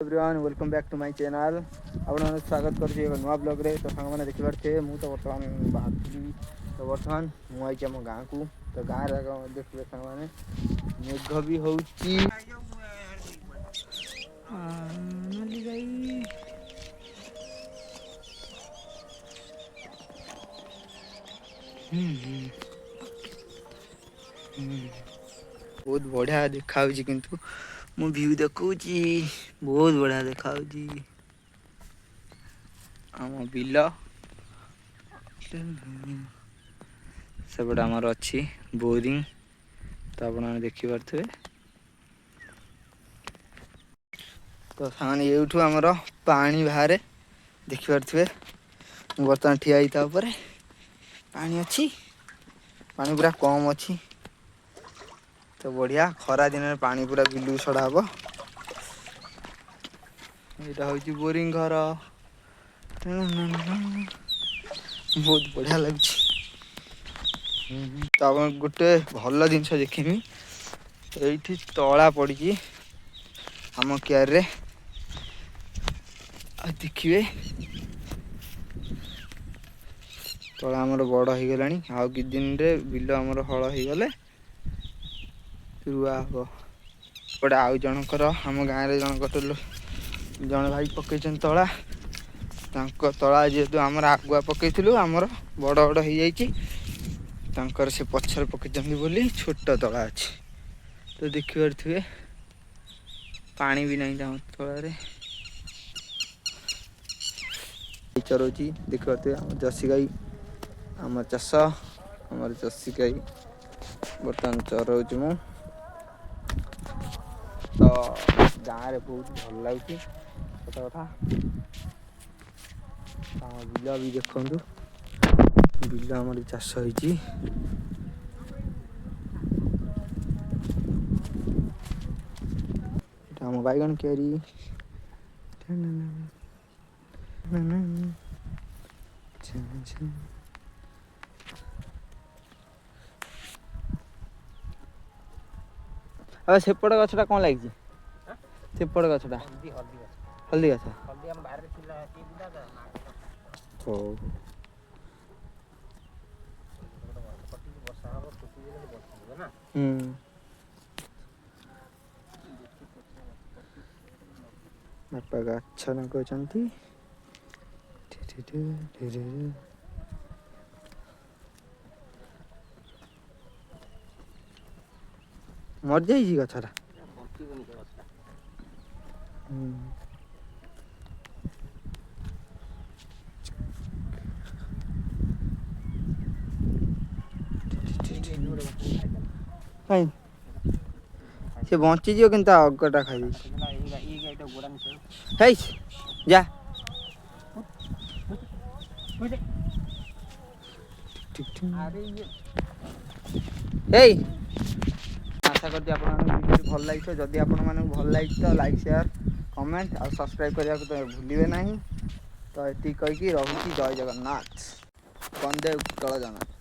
Everyone welcome back to my channel आपन स्वागत कर नुआ ब्लॉग रे। तो सांग मैंने देखिए मुझे तो बर्तमान बाहर तो बर्तमान मुझे आम गाँ को तो गाँव रे देखिए सांग मैंने मेघ भी हो बहुत बढ़िया देखा किंतु मु व्यू देखु बहुत बढ़िया देखा आम बिल सेपटे आमर अच्छी बोरिंग तो आप देखिपे तो सामान ये आमर पानी बाहर देखिपे बर्तमान ठिया पर पानी अच्छी पानी पूरा कम अच्छी तो बढ़िया खरा दिन में पानी पूरा बिलू छड़ा हम यहाँ हूँ बोरिंग घर बहुत बढ़िया लगे। तो आप गोटे भल जिनस देखमी ये तला पड़ी आम क्यार रे देखिए तला आमर बड़ हो गला आउ कि दिन रे बिल आमर हल हो गले रुआ हम पटे आउ जनकर आम गाँव में जन भाई पकई तला तला जेहेतु आमर आगुआ पकईलु आमर बड़ बड़ हो से पछर पकई बोली छोट तला अच्छी तो देखिपे पानी भी नहीं तलारे चरोची देखिपे आम जर्सी गाई आम चाष आम जर्सी गाई बर्तमान चरौच मु तो गाँव में बहुत भल लगे सत कथा बिल भी देखु बिल आम चाष हो आम बैगन क्यारी अब सेपट गछटा कौन लगी सेपट गछटा हल्दी गछ बापा गछ कहते मर जाइए गछटा कहीं से बंचीज कि अगटा खाई जा आशा करती भल लगे जदि आपण भल लगे तो लाइक शेयर कमेंट और सब्सक्राइब करने को तो भूलिए ना। तो ये कहीकि रही जय जगन्नाथ वंदे उत्कल जगन्नाथ।